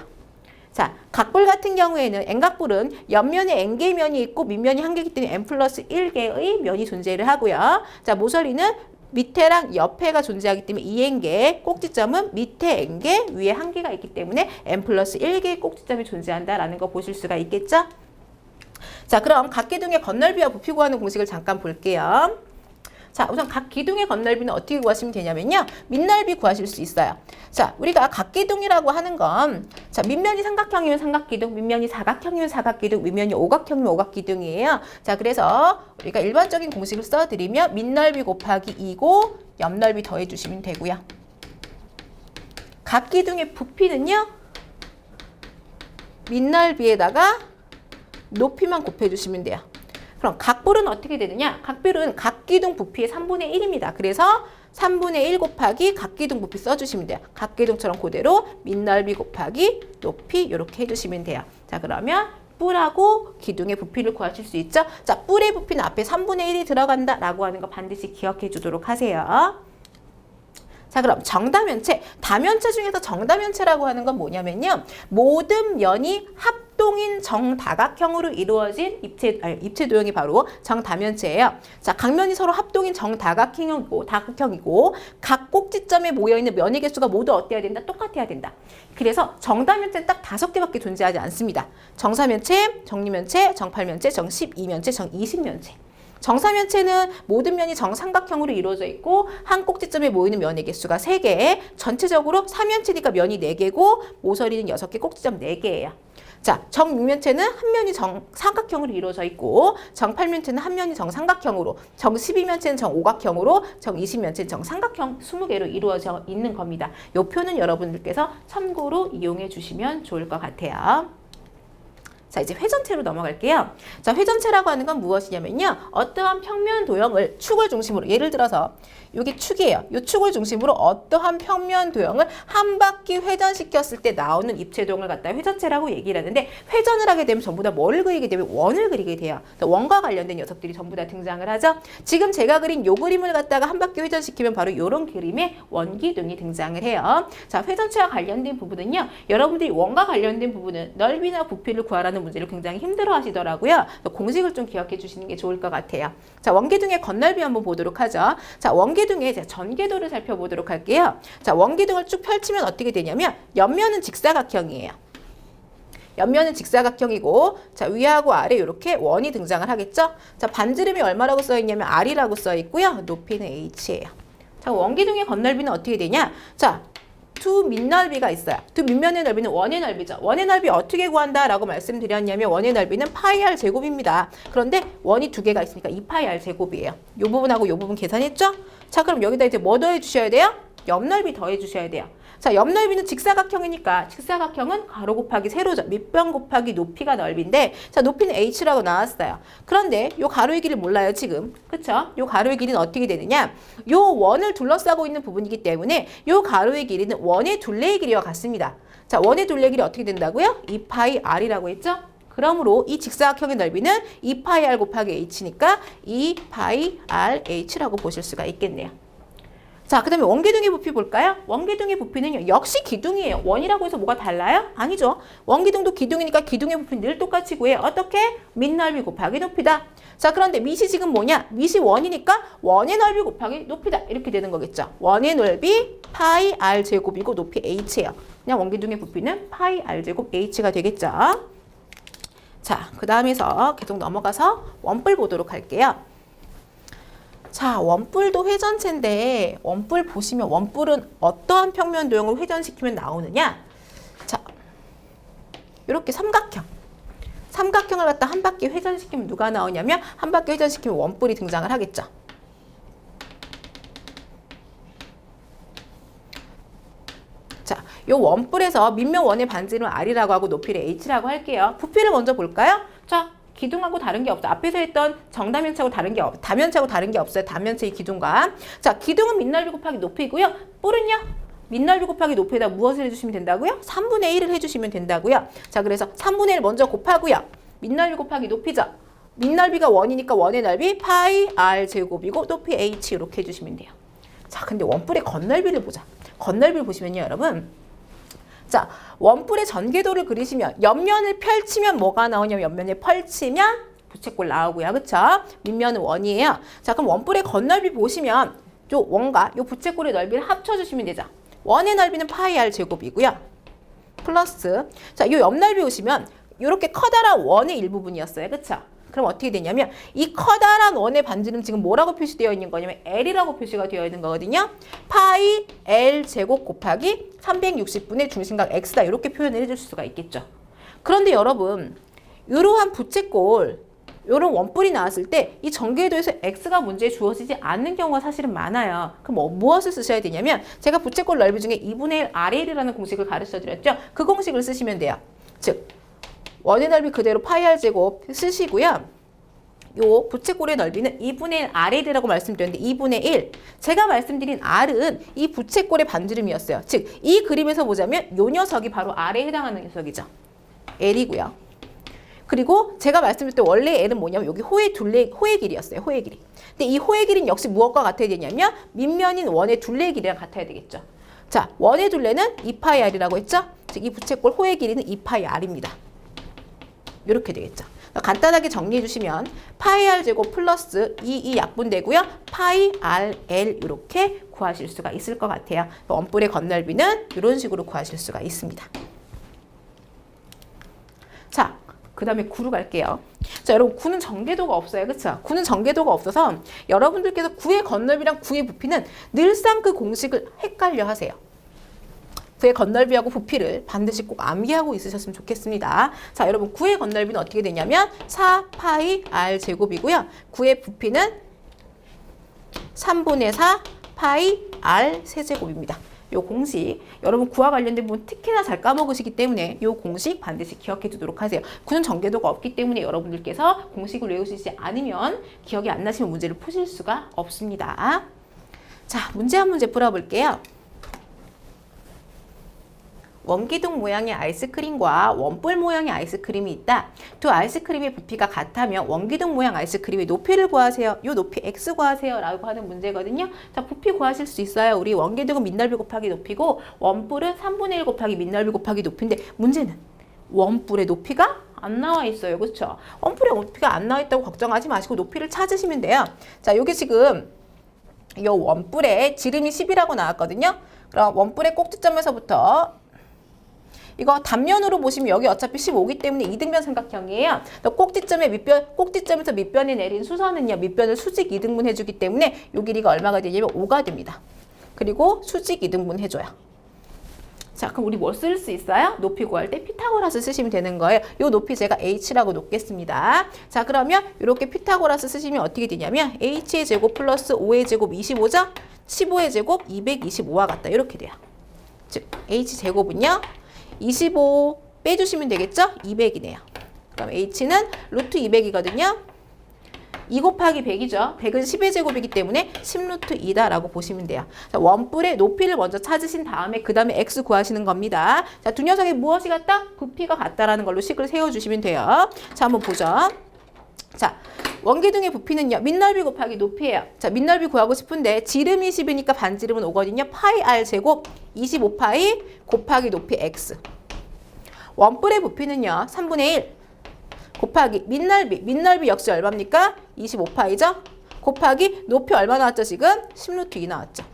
자, 각불 같은 경우에는 N각불은 옆면에 N개의 면이 있고 밑면이 1개이기 때문에 N 플러스 1개의 면이 존재를 하고요. 자, 모서리는 밑에랑 옆에가 존재하기 때문에 2N개, 꼭지점은 밑에 N개, 위에 1개가 있기 때문에 N 플러스 1개의 꼭지점이 존재한다라는 거 보실 수가 있겠죠? 자, 그럼 각 기둥의 건널비와 부피 구하는 공식을 잠깐 볼게요. 자, 우선 각 기둥의 건널비는 어떻게 구하시면 되냐면요. 밑넓이 구하실 수 있어요. 자, 우리가 각 기둥이라고 하는 건, 자, 밑면이 삼각형이면 삼각기둥, 밑면이 사각형이면 사각기둥, 밑면이 오각형이면 오각기둥이에요. 자, 그래서 우리가 일반적인 공식을 써드리면 밑넓이 곱하기 2고 옆넓이 더해주시면 되고요. 각 기둥의 부피는요. 밑넓이에다가 높이만 곱해주시면 돼요. 그럼 각불은 어떻게 되느냐? 각불은 각기둥 부피의 3분의 1입니다. 그래서 3분의 1 곱하기 각기둥 부피 써주시면 돼요. 각기둥처럼 그대로 밑넓이 곱하기 높이 이렇게 해주시면 돼요. 자, 그러면 뿔하고 기둥의 부피를 구하실 수 있죠? 자, 뿔의 부피는 앞에 3분의 1이 들어간다라고 하는 거 반드시 기억해 주도록 하세요. 자, 그럼 정다면체, 다면체 중에서 정다면체라고 하는 건 뭐냐면요. 모든 면이 합동인 정다각형으로 이루어진 입체 도형이 바로 정다면체예요. 자, 각면이 서로 합동인 정다각형이고 다각형이고 각 꼭지점에 모여있는 면의 개수가 모두 어때야 된다? 똑같아야 된다. 그래서 정다면체는 딱 5개밖에 존재하지 않습니다. 정사면체, 정리면체, 정팔면체, 정12면체, 정20면체. 정사면체는 모든 면이 정삼각형으로 이루어져 있고 한 꼭지점에 모이는 면의 개수가 3개, 전체적으로 사면체니까 면이 4개고 모서리는 6개, 꼭지점 4개예요. 자, 정육면체는 한 면이 정삼각형으로 이루어져 있고 정팔면체는 한 면이 정삼각형으로, 정12면체는 정오각형으로, 정20면체는 정삼각형 20개로 이루어져 있는 겁니다. 이 표는 여러분들께서 참고로 이용해 주시면 좋을 것 같아요. 자, 이제 회전체로 넘어갈게요. 자, 회전체라고 하는 건 무엇이냐면요. 어떠한 평면 도형을 축을 중심으로, 예를 들어서 이게 축이에요. 이 축을 중심으로 어떠한 평면 도형을 한 바퀴 회전시켰을 때 나오는 입체 도형을 갖다 회전체라고 얘기를 하는데 회전을 하게 되면 전부 다 뭐를 그리게 되면 원을 그리게 돼요. 원과 관련된 녀석들이 전부 다 등장을 하죠. 지금 제가 그린 요 그림을 갖다가 한 바퀴 회전시키면 바로 이런 그림의 원기둥이 등장을 해요. 자, 회전체와 관련된 부분은요. 여러분들이 원과 관련된 부분은 넓이나 부피를 구하라는 문제를 굉장히 힘들어 하시더라고요. 공식을 좀 기억해 주시는 게 좋을 것 같아요. 자, 원기둥의 건널비 한번 보도록 하죠. 자, 원기둥의 전개도를 살펴보도록 할게요. 자, 원기둥을 쭉 펼치면 어떻게 되냐면 옆면은 직사각형이에요. 옆면은 직사각형이고 자, 위하고 아래 이렇게 원이 등장을 하겠죠. 자, 반지름이 얼마라고 써 있냐면 R이라고 써 있고요. 높이는 H예요. 자, 원기둥의 건널비는 어떻게 되냐? 자, 두 밑넓이가 있어요. 두 밑면의 넓이는 원의 넓이죠. 원의 넓이 어떻게 구한다라고 말씀드렸냐면 원의 넓이는 파이 r 제곱입니다. 그런데 원이 2개가 있으니까 2파이 r 제곱이에요. 이 부분하고 이 부분 계산했죠? 자, 그럼 여기다 이제 뭐 더해 주셔야 돼요? 옆넓이 더해 주셔야 돼요. 자, 옆넓이는 직사각형이니까 직사각형은 가로 곱하기 세로죠. 밑변 곱하기 높이가 넓이인데 자, 높이는 h라고 나왔어요. 그런데 요 가로의 길이를 몰라요, 지금. 그쵸? 요 가로의 길이는 어떻게 되느냐? 요 원을 둘러싸고 있는 부분이기 때문에 요 가로의 길이는 원의 둘레의 길이와 같습니다. 자, 원의 둘레의 길이 어떻게 된다고요? 2파이 r이라고 했죠? 그러므로 이 직사각형의 넓이는 2파이 r 곱하기 h니까 2파이 r h라고 보실 수가 있겠네요. 자, 그 다음에 원기둥의 부피 볼까요? 원기둥의 부피는요, 역시 기둥이에요. 원이라고 해서 뭐가 달라요? 아니죠. 원기둥도 기둥이니까 기둥의 부피는 늘 똑같이 구해요. 어떻게? 밑넓이 곱하기 높이다. 자, 그런데 밑이 지금 뭐냐? 밑이 원이니까 원의 넓이 곱하기 높이다. 이렇게 되는 거겠죠. 원의 넓이 파이 r 제곱이고 높이 h예요. 그냥 원기둥의 부피는 파이 r 제곱 h가 되겠죠. 자, 그 다음에서 계속 넘어가서 원뿔 보도록 할게요. 자, 원뿔도 회전체인데 원뿔 보시면 원뿔은 어떠한 평면 도형을 회전시키면 나오느냐? 자, 이렇게 삼각형을 갖다 한 바퀴 회전시키면 누가 나오냐면 한 바퀴 회전시키면 원뿔이 등장을 하겠죠. 자, 이 원뿔에서 밑면 원의 반지름을 R이라고 하고 높이를 H라고 할게요. 부피를 먼저 볼까요? 자, 기둥하고 다른 게 없어. 앞에서 했던 정다면체하고 다른 게 없어. 다면체하고 다른 게 없어요. 다면체의 기둥과. 자, 기둥은 밑넓이 곱하기 높이고요. 뿔은요? 밑넓이 곱하기 높이에다 무엇을 해주시면 된다고요? 3분의 1을 해주시면 된다고요. 자, 그래서 3분의 1 먼저 곱하고요. 밑넓이 곱하기 높이죠. 밑넓이가 원이니까 원의 넓이 파이 r 제곱이고 높이 h 이렇게 해주시면 돼요. 자, 근데 원뿔의 건넓이를 보자. 건넓이를 보시면요, 여러분. 자, 원뿔의 전개도를 그리시면 옆면을 펼치면 뭐가 나오냐면 옆면을 펼치면 부채꼴 나오고요. 그쵸? 밑면은 원이에요. 자, 그럼 원뿔의 건넓이 보시면 요 원과 요 부채꼴의 넓이를 합쳐주시면 되죠. 원의 넓이는 파이 r 제곱이고요. 플러스 자, 요 옆넓이 보시면 요렇게 커다란 원의 일부분이었어요. 그쵸? 그럼 어떻게 되냐면 이 커다란 원의 반지름 지금 뭐라고 표시되어 있는 거냐면 L이라고 표시가 되어 있는 거거든요. 파이 L 제곱 곱하기 360분의 중심각 X다. 이렇게 표현을 해줄 수가 있겠죠. 그런데 여러분 이러한 부채꼴 이런 원뿔이 나왔을 때 이 전개도에서 X가 문제에 주어지지 않는 경우가 사실은 많아요. 그럼 무엇을 쓰셔야 되냐면 제가 부채꼴 넓이 중에 2분의 1 RL이라는 공식을 가르쳐 드렸죠. 그 공식을 쓰시면 돼요. 즉 원의 넓이 그대로 파이 r 제곱 쓰시고요. 요 부채꼴의 넓이는 2분의 1 RL이라고 말씀드렸는데 2분의 1. 제가 말씀드린 R은 이 부채꼴의 반지름이었어요. 즉 이 그림에서 보자면 요 녀석이 바로 R에 해당하는 녀석이죠. L이고요. 그리고 제가 말씀드릴 때 원래 L은 뭐냐면 여기 호의 길이였어요. 호의 길이. 근데 이 호의 길이는 역시 무엇과 같아야 되냐면 밑면인 원의 둘레 길이랑 같아야 되겠죠. 자, 원의 둘레는 2파이 R이라고 했죠. 즉 이 부채꼴 호의 길이는 2파이 R입니다. 이렇게 되겠죠. 간단하게 정리해 주시면 파이 r 제곱 플러스 2 약분되고요. 파이 r l 이렇게 구하실 수가 있을 것 같아요. 원뿔의 건넓이는 이런 식으로 구하실 수가 있습니다. 자, 그 다음에 9로 갈게요. 자, 여러분 9는 전개도가 없어요. 그렇죠? 9는 전개도가 없어서 여러분들께서 9의 건넓이랑 9의 부피는 늘상 그 공식을 헷갈려 하세요. 구의 건넓이하고 부피를 반드시 꼭 암기하고 있으셨으면 좋겠습니다. 자, 여러분 9의 건넓이는 어떻게 되냐면 4파이 r 제곱이고요. 9의 부피는 3분의 4 파이 r 세제곱입니다. 요 공식 여러분 9와 관련된 부분 특히나 잘 까먹으시기 때문에 요 공식 반드시 기억해 두도록 하세요. 9는 전개도가 없기 때문에 여러분들께서 공식을 외우시지 않으면 기억이 안 나시면 문제를 푸실 수가 없습니다. 자, 문제 한 문제 풀어볼게요. 원기둥 모양의 아이스크림과 원뿔 모양의 아이스크림이 있다. 두 아이스크림의 부피가 같다면 원기둥 모양 아이스크림의 높이를 구하세요. 요 높이 x 구하세요 라고 하는 문제거든요. 자, 부피 구하실 수 있어요. 우리 원기둥은 밑넓이 곱하기 높이고 원뿔은 3분의 1 곱하기 밑넓이 곱하기 높이인데 문제는 원뿔의 높이가 안 나와 있어요. 그렇죠? 원뿔의 높이가 안 나와 있다고 걱정하지 마시고 높이를 찾으시면 돼요. 자, 요게 지금 요 원뿔의 지름이 10이라고 나왔거든요. 그럼 원뿔의 꼭지점에서부터 이거 단면으로 보시면 여기 어차피 15기 때문에 이등변 삼각형이에요. 꼭지점에서 밑변이 내린 수선은요. 밑변을 수직 이등분 해주기 때문에 요 길이가 얼마가 되냐면 5가 됩니다. 그리고 수직 이등분 해줘요. 자, 그럼 우리 뭘 쓸 수 있어요? 높이 구할 때 피타고라스 쓰시면 되는 거예요. 요 높이 제가 h라고 놓겠습니다. 자, 그러면 이렇게 피타고라스 쓰시면 어떻게 되냐면 h의 제곱 플러스 5의 제곱 25죠? 15의 제곱 225와 같다. 이렇게 돼요. 즉 h제곱은요. 25 빼주시면 되겠죠? 200이네요. 그럼 h는 루트 200이거든요. 2 곱하기 100이죠. 100은 10의 제곱이기 때문에 10루트 2다라고 보시면 돼요. 자, 원뿔의 높이를 먼저 찾으신 다음에 그 다음에 x 구하시는 겁니다. 자, 두 녀석이 무엇이 같다? 부피가 같다라는 걸로 식을 세워주시면 돼요. 자, 한번 보죠. 자, 원기둥의 부피는요. 밑넓이 곱하기 높이예요. 자, 밑넓이 구하고 싶은데 지름이 10이니까 반지름은 5거든요. 파이 r 제곱 25파이 곱하기 높이 x. 원뿔의 부피는요. 3분의 1 곱하기 밑넓이 역시 얼마입니까? 25파이죠? 곱하기 높이 얼마 나왔죠 지금? 10루트 2 나왔죠.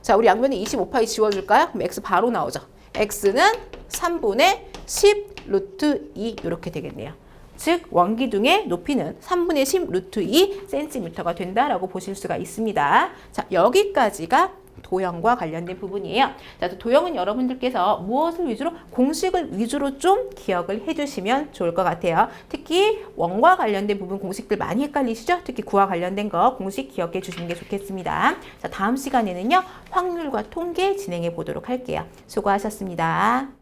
자, 우리 양변에 25파이 지워줄까요? 그럼 x 바로 나오죠. x는 3분의 10 루트 2 이렇게 되겠네요. 즉 원기둥의 높이는 3분의 10 루트 2 cm가 된다라고 보실 수가 있습니다. 자, 여기까지가 도형과 관련된 부분이에요. 자, 도형은 여러분들께서 무엇을 위주로? 공식을 위주로 좀 기억을 해주시면 좋을 것 같아요. 특히 원과 관련된 부분 공식들 많이 헷갈리시죠? 특히 구와 관련된 거 공식 기억해 주시는 게 좋겠습니다. 자, 다음 시간에는요. 확률과 통계 진행해 보도록 할게요. 수고하셨습니다.